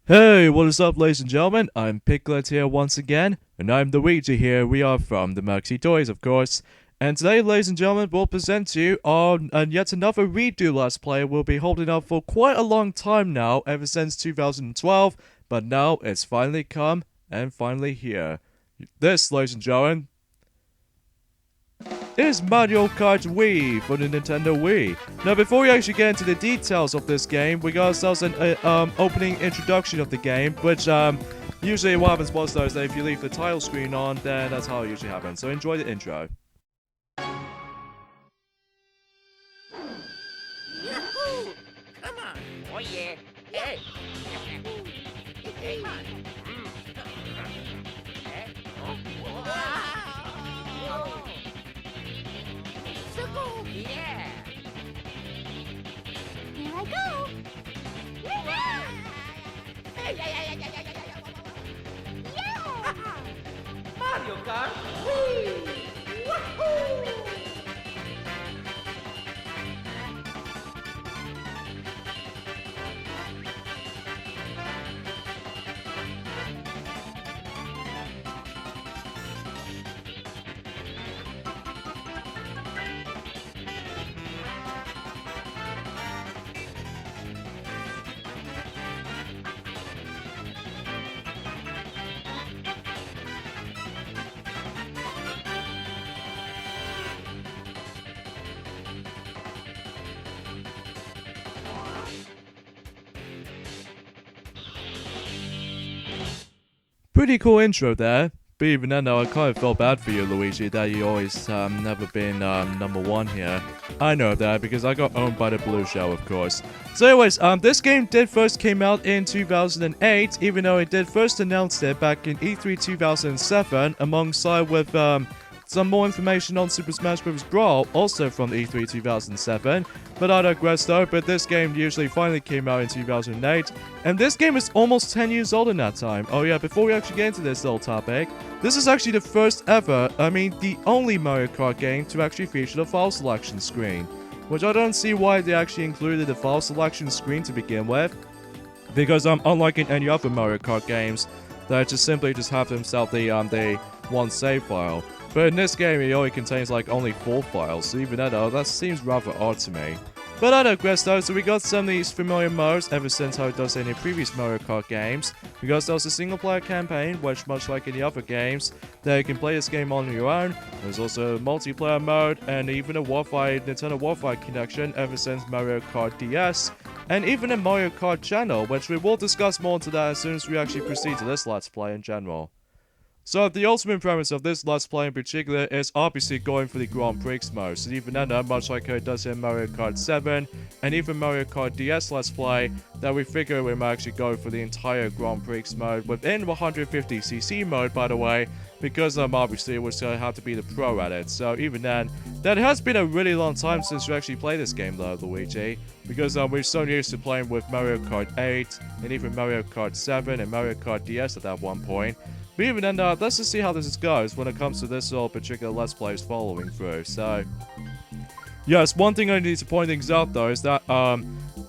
Hey, what is up, ladies and gentlemen? I'm Piglet here once again, and I'm Luigi here. We are from the Maxi Toys, of course. And today, ladies and gentlemen, we'll present to you on yet another redo Let's Play we'll be holding up for quite a long time now, ever since 2012, but now it's finally come and finally here. This, ladies and gentlemen, is Mario Kart Wii for the Nintendo Wii. Now, before we actually get into the details of this game, we got ourselves an opening introduction of the game, which usually what happens most though is that if you leave the title screen on, then that's how it usually happens. So enjoy the intro. Yahoo! Come on! Oh yeah! Hey! Hey! Come on! Wow! So cool! Yeah! Here I go! Hey! Yeah! Mario Kart! Whee! Woohoo! Pretty cool intro there. But even then though, I kind of felt bad for you, Luigi, that you always never been number one here. I know that because I got owned by the Blue Shell, of course. So anyways, this game did first came out in 2008, even though it did first announce it back in E3 2007, alongside with some more information on Super Smash Bros. Brawl, also from E3 2007. But I digress though, but this game usually finally came out in 2008, and this game is almost 10 years old in that time. Oh yeah, before we actually get into this little topic, this is actually the first ever, the only Mario Kart game to actually feature the file selection screen. Which I don't see why they actually included the file selection screen to begin with, because unlike in any other Mario Kart games, they just simply have themselves the one save file. But in this game, it only contains like only 4 files, so even that seems rather odd to me. But I digress though, so we got some of these familiar modes ever since how it does in the previous Mario Kart games. Because there's a single player campaign, which much like in the other games, that you can play this game on your own. There's also a multiplayer mode, and even a Wi-Fi, Nintendo Wi-Fi connection ever since Mario Kart DS. And even a Mario Kart channel, which we will discuss more into that as soon as we actually proceed to this Let's Play in general. So the ultimate premise of this Let's Play in particular is obviously going for the Grand Prix mode. So even then, much like it does in Mario Kart 7 and even Mario Kart DS Let's Play, that we figure we might actually go for the entire Grand Prix mode within 150cc mode, by the way, because obviously we're going to have to be the pro at it. So even then, that has been a really long time since we actually played this game though, Luigi, because we're so used to playing with Mario Kart 8 and even Mario Kart 7 and Mario Kart DS at that one point. But even then, let's just see how this goes when it comes to this particular Let's Plays following through. So, yes, one thing I need to point things out though is that,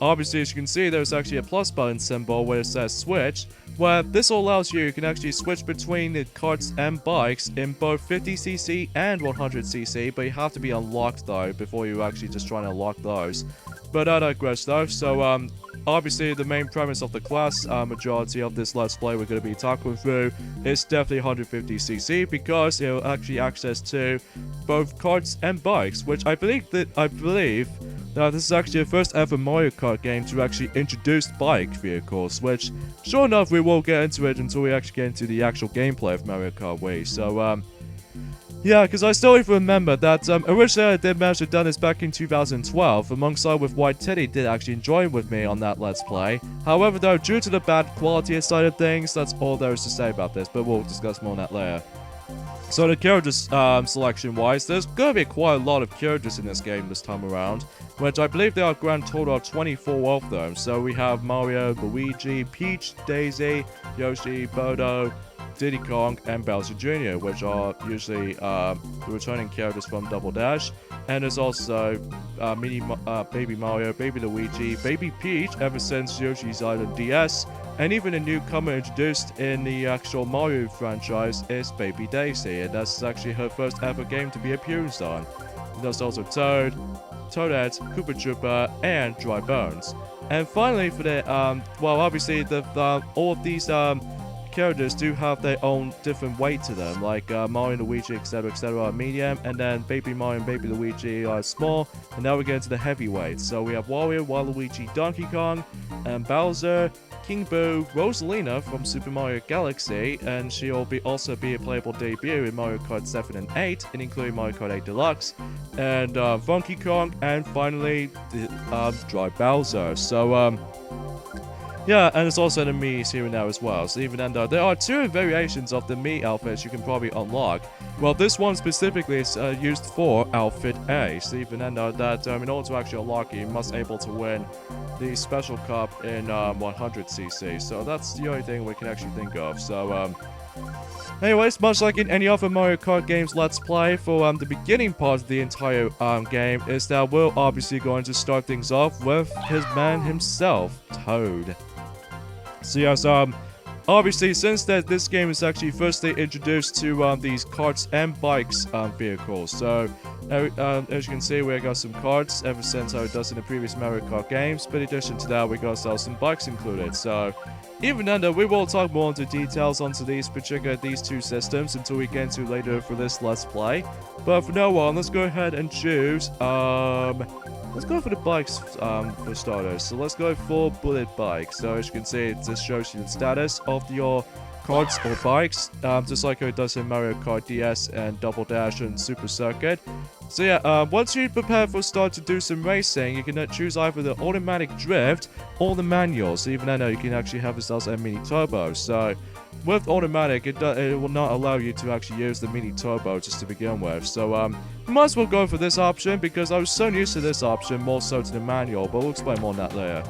obviously as you can see, there's actually a plus button symbol where it says switch, where this allows you can actually switch between the karts and bikes in both 50cc and 100cc, but you have to be unlocked though before you actually just try to unlock those. But I digress though, so obviously the main premise of the class majority of this Let's Play we're going to be talking through is definitely 150cc, because it will actually access to both karts and bikes, which I believe that this is actually the first ever Mario Kart game to actually introduce bike vehicles, which sure enough we won't get into it until we actually get into the actual gameplay of Mario Kart Wii. So yeah, because I still even remember that originally I did manage to done this back in 2012, alongside with White Teddy did actually join with me on that Let's Play. However though, due to the bad quality side of things, that's all there is to say about this, but we'll discuss more on that later. So the characters selection wise, there's going to be quite a lot of characters in this game this time around, which I believe there are a grand total of 24 of them. So we have Mario, Luigi, Peach, Daisy, Yoshi, Bodo, Diddy Kong, and Bowser Jr., which are usually the returning characters from Double Dash. And there's also Baby Mario, Baby Luigi, Baby Peach ever since Yoshi's Island DS, And even a newcomer introduced in the actual Mario franchise is Baby Daisy, and that's actually her first ever game to be appearance on. And there's also Toad, Toadette, Koopa Troopa, and Dry Bones. And finally, for the well, obviously all of these characters do have their own different weight to them, like Mario and Luigi, etc., are medium, and then Baby Mario and Baby Luigi are small, and now we get into the heavyweights. So we have Wario, Waluigi, Donkey Kong, and Bowser, King Boo, Rosalina from Super Mario Galaxy, and she'll also be a playable debut in Mario Kart 7 and 8, and including Mario Kart 8 Deluxe, and Funky Kong, and finally Dry Bowser. So yeah, and it's also the Mii's here and now as well. So even then, there are 2 variations of the Mii outfits you can probably unlock. Well, this one specifically is used for Outfit A. So even then, that in order to actually unlock it, you must able to win the Special Cup in 100cc. So that's the only thing we can actually think of. So anyways, much like in any other Mario Kart games Let's Play, for the beginning part of the entire game is that we're obviously going to start things off with his man himself, Toad. So yes, obviously, since this game is actually firstly introduced to these carts and bikes vehicles, so as you can see, we got some carts ever since how it does in the previous Mario Kart games, but in addition to that, we got some bikes included. So even then, we will talk more into details onto these 2 systems until we get into later for this Let's Play. But for now on, let's go ahead and choose let's go for the bikes for starters. So let's go for bullet bikes. So as you can see, it just shows you the status of your carts or bikes, just like how it does in Mario Kart DS and Double Dash and Super Circuit. So yeah, once you prepare for start to do some racing, you can choose either the automatic drift or the manual. So even then, you can actually have yourselves a mini turbo. So with automatic, it will not allow you to actually use the mini turbo just to begin with. So might as well go for this option because I was so used to this option more so to the manual, but we'll explain more on that later.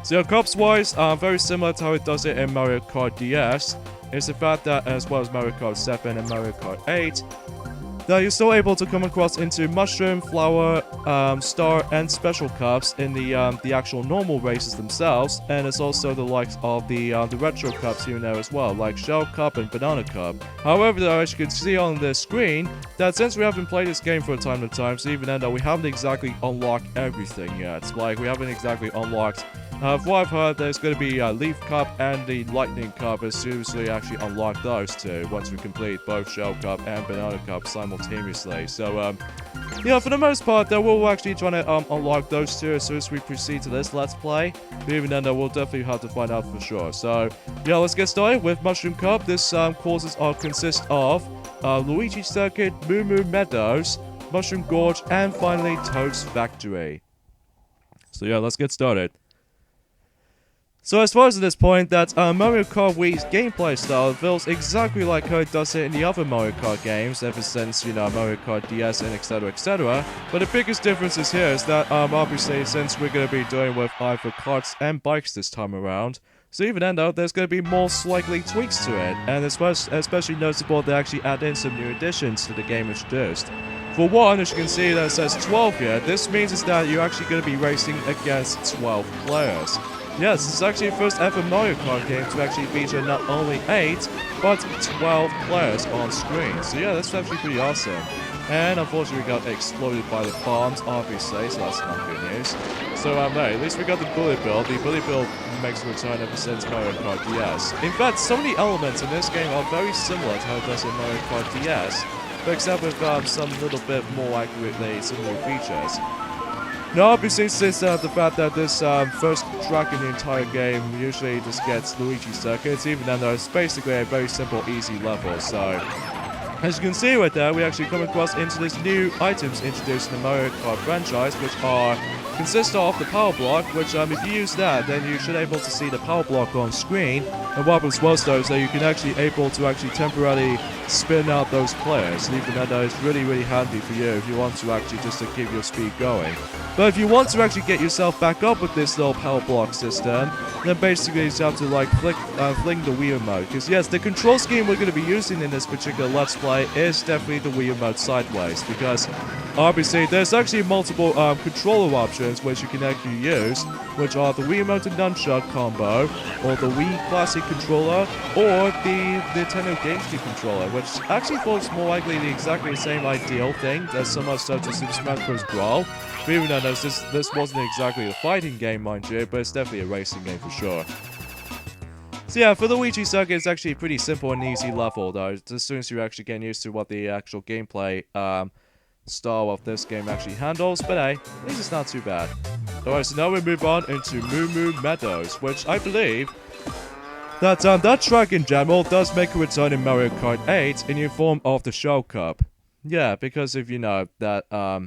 So yeah, cups wise, very similar to how it does it in Mario Kart DS. It's the fact that as well as Mario Kart 7 and Mario Kart 8, that you're still able to come across into Mushroom, Flower, Star, and Special Cups in the actual normal races themselves, and it's also the likes of the Retro Cups here and there as well, like Shell Cup and Banana Cup. However, though, as you can see on the screen, that since we haven't played this game for a time to time, so even then, we haven't exactly unlocked everything yet. Like, we haven't exactly unlocked. From what I've heard, there's going to be Leaf Cup and the Lightning Cup as soon as we actually unlock those 2, once we complete both Shell Cup and Banana Cup simultaneously. So, yeah, for the most part, we'll actually try to unlock those 2 as soon as we proceed to this Let's Play. But even then, we'll definitely have to find out for sure. So, yeah, let's get started with Mushroom Cup. This courses consist of Luigi Circuit, Moo Moo Meadows, Mushroom Gorge, and finally Toad's Factory. So, yeah, let's get started. So as far as at this point, that Mario Kart Wii's gameplay style feels exactly like how it does it in the other Mario Kart games ever since, you know, Mario Kart DS and etc. But the biggest difference is here is that, obviously, since we're going to be doing with either carts and bikes this time around, so even then though, there's going to be more slightly tweaks to it, and it's especially noticeable they actually add in some new additions to the game introduced. For one, as you can see that it says 12 here, this means is that you're actually going to be racing against 12 players. Yes, it's actually the first ever Mario Kart game to actually feature not only 8, but 12 players on screen. So yeah, that's actually pretty awesome. And unfortunately we got exploded by the bombs, obviously, so that's not good news. So no, at least we got the bullet bill. The bullet bill makes a return ever since Mario Kart DS. In fact, some of the elements in this game are very similar to how it does in Mario Kart DS, but except with some little bit more accurately similar features. Now, obviously, since the fact that this first track in the entire game usually just gets Luigi Circuit, even then though it's basically a very simple, easy level, so as you can see right there, we actually come across into these new items introduced in the Mario Kart franchise, which consist of the power block, which if you use that, then you should be able to see the power block on screen. And what was worse though is that you can actually temporarily spin out those players. And even that is really handy for you if you want to actually just to keep your speed going. But if you want to actually get yourself back up with this little power block system, then basically you just have to like fling the Wii remote. Because yes, the control scheme we're going to be using in this particular Let's Play is definitely the Wii remote sideways. Because obviously, there's actually multiple controller options which you can actually use, which are the Wii Remote and Nunchuck combo, or the Wii Classic controller, or the Nintendo GameCube controller, which actually falls more likely the exactly same ideal thing as similar stuff to Super Smash Bros. Brawl. But even though this wasn't exactly a fighting game, mind you, but it's definitely a racing game for sure. So yeah, for the Luigi Circuit, it's actually a pretty simple and easy level, though, as soon as you're actually getting used to what the actual gameplay style of this game actually handles, but hey, at least it's not too bad. Alright, so now we move on into Moo Moo Meadows, which I believe that track in general does make a return in Mario Kart 8 in the form of the Shell Cup. Yeah, because if you know that, I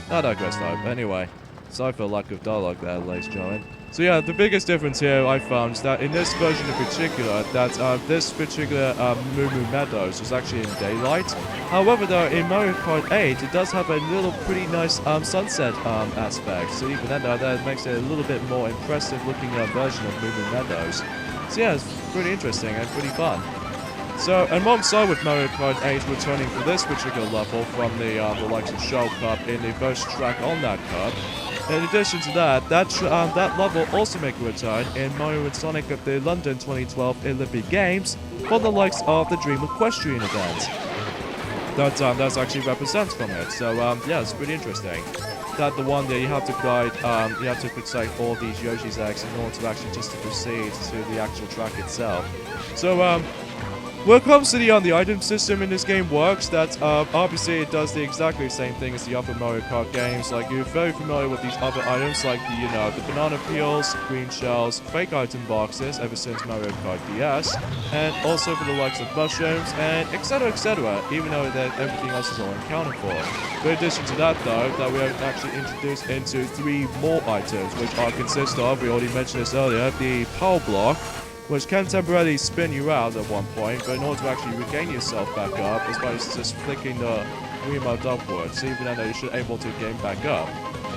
digress though. Anyway, sorry for lack of dialogue there, ladies and gentlemen. So yeah, the biggest difference here I found is that in this version in particular, that this particular Moo Moo Meadows was actually in daylight. However though, in Mario Kart 8, it does have a little pretty nice sunset aspect. So even then though, that makes it a little bit more impressive looking version of Moo Moo Meadows. So yeah, it's pretty interesting and pretty fun. So, alongside with Mario Kart 8 returning for this particular level from the likes of Shell Cup in the first track on that cup, in addition to that, that level also make a return in Mario and Sonic at the London 2012 Olympic Games for the likes of the Dream Equestrian event. That actually represents from it. So, yeah, it's pretty interesting. That the one that you have to guide, you have to protect all these Yoshi's eggs in order to actually just to proceed to the actual track itself. So, when it comes to the item system in this game works, that obviously it does the exactly same thing as the other Mario Kart games. Like, you're very familiar with these other items, like the banana peels, green shells, fake item boxes ever since Mario Kart DS, and also for the likes of mushrooms and etc. Even though that everything else is all accounted for. But in addition to that, though, that we are actually introduced into 3 more items, which are consist of, we already mentioned this earlier, the power block, which can temporarily spin you out at one point, but in order to actually regain yourself back up, it's by just flicking the Wiimote upwards, even though you should be able to gain back up.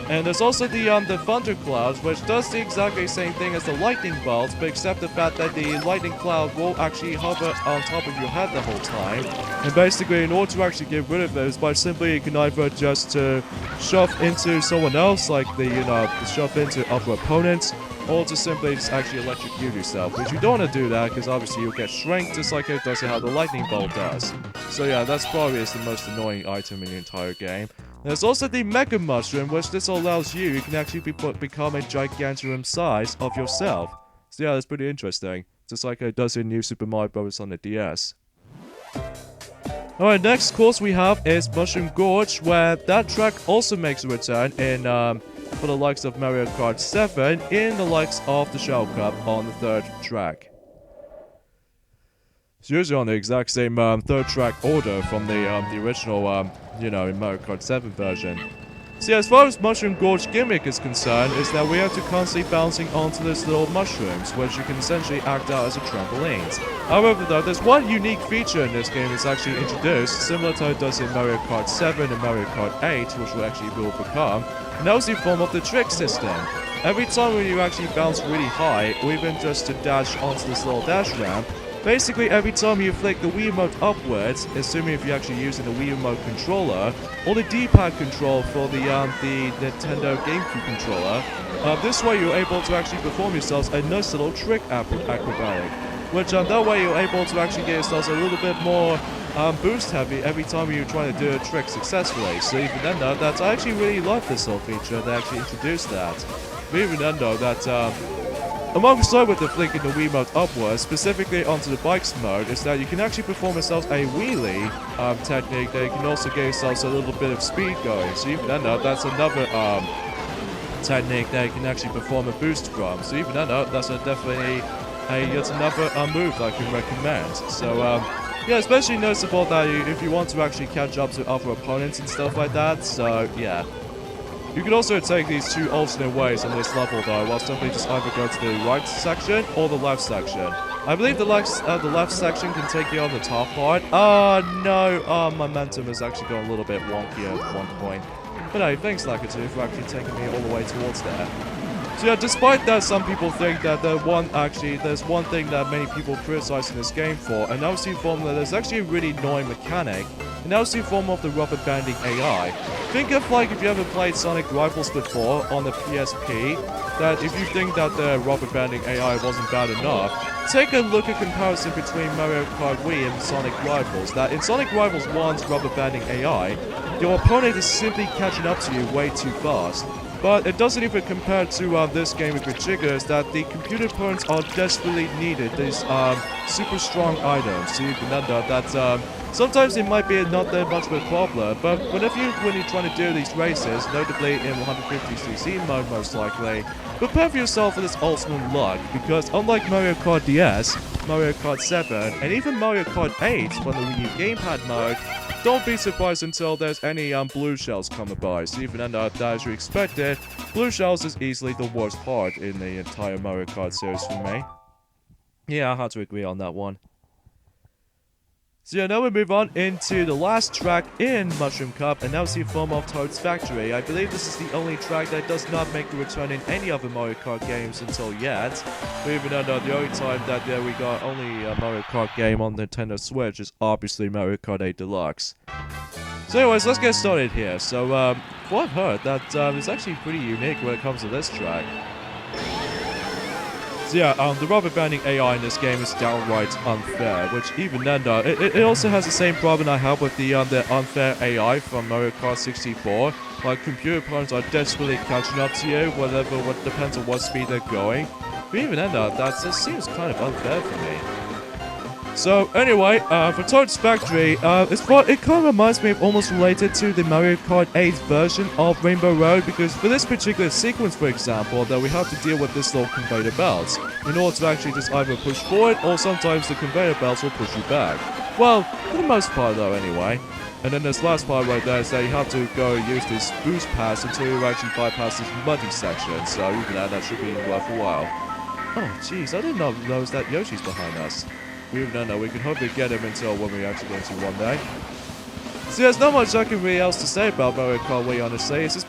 And there's also the Thunder Cloud, which does the exactly same thing as the Lightning Bolt, but except the fact that the Lightning Cloud will actually hover on top of your head the whole time. And basically, in order to actually get rid of those, by simply you can either just shove into someone else, like shove into other opponents, or to simply just actually electrocute yourself, which you don't want to do that because obviously you'll get shrinked just like it does how the Lightning Bolt does. So yeah, that's probably the most annoying item in the entire game. There's also the Mega Mushroom, which this allows you can actually become a gigantuum size of yourself. So yeah, that's pretty interesting, just like it does in New Super Mario Bros. On the DS. Alright, next course we have is Mushroom Gorge, where that track also makes a return in for the likes of Mario Kart 7 in the likes of the Shell Cup on the 3rd track. It's usually on the exact same 3rd track order from the original, in Mario Kart 7 version. See, as far as Mushroom Gorge gimmick is concerned, is that we have to constantly bouncing onto these little mushrooms, which you can essentially act out as a trampolines. However, though, there's one unique feature in this game that's actually introduced, similar to how it does in Mario Kart 7 and Mario Kart 8, which will become, and that was the form of the trick system. Every time when you actually bounce really high, or even just to dash onto this little dash ramp, basically every time you flick the Wii Remote upwards, assuming if you're actually using the Wii Remote controller, or the D-pad control for the Nintendo GameCube controller, this way you're able to actually perform yourselves a nice little trick acrobatic. Which that way you're able to actually get yourselves a little bit more boost heavy every time you're trying to do a trick successfully. So even then though, that I actually really love this whole feature, they actually introduced that. But even then though, that alongside with the flicking the Wiimote upwards, specifically onto the bikes mode, is that you can actually perform yourselves a wheelie technique that you can also get yourselves a little bit of speed going. So even then though, that's another technique that you can actually perform a boost from. So even then though, that's definitely yet another move that I can recommend. So yeah, especially noticeable that if you want to actually catch up to other opponents and stuff like that. So yeah. You can also take these 2 alternate ways on this level though, while simply just either go to the right section or the left section. I believe the left section can take you on the top part. No, momentum is actually going a little bit wonky at one point. But hey, thanks Lakitu for actually taking me all the way towards there. So yeah, despite that, some people think that there's one thing that many people criticize in this game for, and that was the form that there's actually a really annoying mechanic and now see form of the rubber banding AI. Think of like if you ever played Sonic Rivals before on the PSP, that if you think that the rubber banding AI wasn't bad enough, take a look at comparison between Mario Kart Wii and Sonic Rivals. That in Sonic Rivals 1's rubber banding AI, your opponent is simply catching up to you way too fast. But it doesn't even compare to this game with Jiggers, that the computer opponents are desperately needed these super strong items. So you can under that sometimes it might be not that much of a problem, but when you're trying to do these races, notably in 150cc mode most likely, prepare for yourself for this ultimate luck, because unlike Mario Kart DS, Mario Kart 7, and even Mario Kart 8 from the Wii U gamepad mode, don't be surprised until there's any blue shells coming by. So even as you expected, blue shells is easily the worst part in the entire Mario Kart series for me. Yeah, I have to agree on that one. So yeah, now we move on into the last track in Mushroom Cup, and now see form of Toad's Factory. I believe this is the only track that does not make a return in any other Mario Kart games until yet. But even though the only time that we got only a Mario Kart game on Nintendo Switch is obviously Mario Kart 8 Deluxe. So anyways, let's get started here. So, what I've heard, that it's actually pretty unique when it comes to this track. So yeah, the rubber banding AI in this game is downright unfair, which even then though, it also has the same problem I have with the unfair AI from Mario Kart 64. Like, computer opponents are desperately catching up to you, what depends on what speed they're going. But even then though, that just seems kind of unfair for me. So anyway, for Toad's Factory, it kind of reminds me of almost related to the Mario Kart 8 version of Rainbow Road, because for this particular sequence, for example, that we have to deal with this little conveyor belts in order to actually just either push forward, or sometimes the conveyor belts will push you back. Well, for the most part though, anyway. And then this last part right there is that you have to go use this boost pass until you actually bypass this muddy section, so even that should be worth a while. Oh jeez, I did not notice that Yoshi's behind us. We don't know, we can hopefully get him until when we actually get to one day. So there's not much I can really else to say about Mario Kart Wii, honestly. It's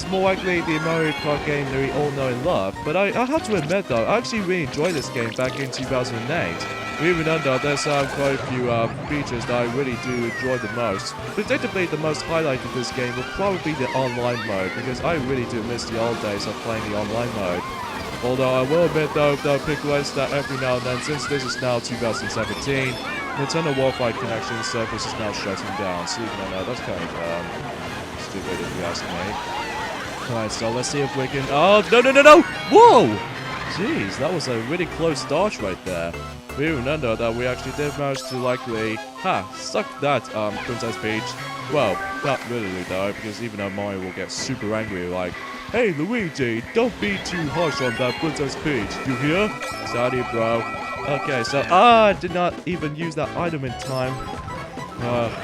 more likely the Mario Kart game that we all know and love. But I have to admit though, I actually really enjoyed this game back in 2008. Even though there's quite a few features that I really do enjoy the most. Predictably, the most highlight of this game will probably be the online mode, because I really do miss the old days of playing the online mode. Although I will admit though, Pickles, that every now and then, since this is now 2017, Nintendo Wi-Fi connection service is now shutting down. So even though that's kind of stupid if you ask me. Alright, so let's see if we can. Oh no! Whoa! Jeez, that was a really close dodge right there. We even know that we actually did manage to likely suck that Princess Peach. Well, not really though, because even though Mario will get super angry like, "Hey Luigi, don't be too harsh on that Princess Peach, you hear? Sorry bro." Okay, so I did not even use that item in time.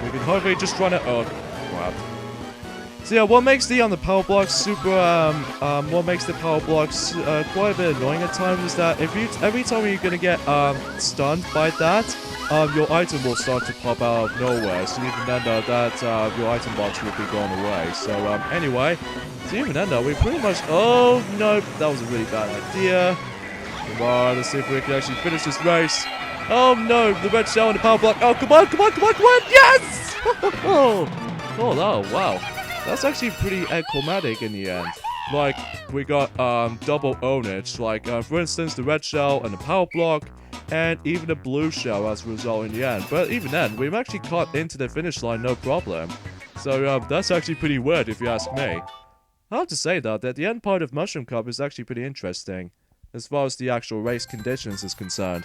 We can hopefully just run it. Oh crap. So yeah, what makes the power blocks quite a bit annoying at times is that every time you're gonna get stunned by that, your item will start to pop out of nowhere. So even then though, that your item box will be going away. So anyway, so even then though, we pretty much. Oh no, that was a really bad idea. Come on, let's see if we can actually finish this race. Oh no, the red shell and the power block. Oh come on! Yes! Oh wow. That's actually pretty climatic in the end. Like, we got double ownage. Like, for instance, the red shell and the power block, and even the blue shell as a result in the end. But even then, we've actually caught into the finish line no problem. So that's actually pretty weird if you ask me. I have to say though, that the end part of Mushroom Cup is actually pretty interesting, as far as the actual race conditions is concerned.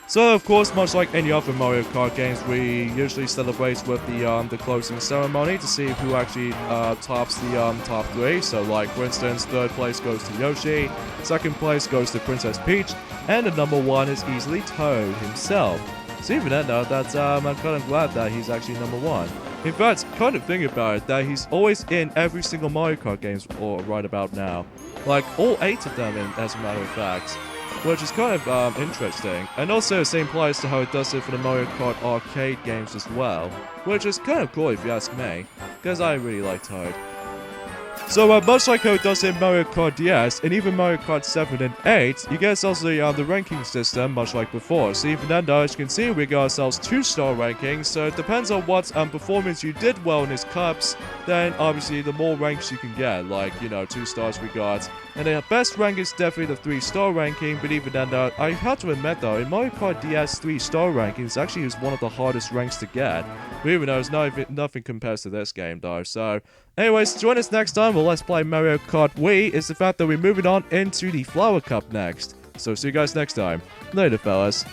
So, of course, much like any other Mario Kart games, we usually celebrate with the closing ceremony to see who actually tops the top 3. So, like, for instance, 3rd place goes to Yoshi, 2nd place goes to Princess Peach, and the number 1 is easily Toad himself. So even then, though, I'm kind of glad that he's actually number 1. In fact, kind of think about it, that he's always in every single Mario Kart games right about now. Like, all 8 of them, as a matter of fact. Which is kind of interesting, and also the same applies to how it does it for the Mario Kart arcade games as well, which is kind of cool if you ask me, because I really like Toad. So much like how it does in Mario Kart DS and even Mario Kart 7 and 8, you get also the ranking system much like before. So even then though, as you can see, we got ourselves 2-star rankings, so it depends on what performance you did well in his cups, then obviously the more ranks you can get, like, you know, 2 stars we got. And the best rank is definitely the 3-star ranking, but even then though, I have to admit though, in Mario Kart DS 3-star rankings actually is one of the hardest ranks to get. But even though it's nothing compares to this game though, so... Anyways, join us next time. Well, let's play Mario Kart Wii. It's the fact that we're moving on into the Flower Cup next. So see you guys next time. Later, fellas.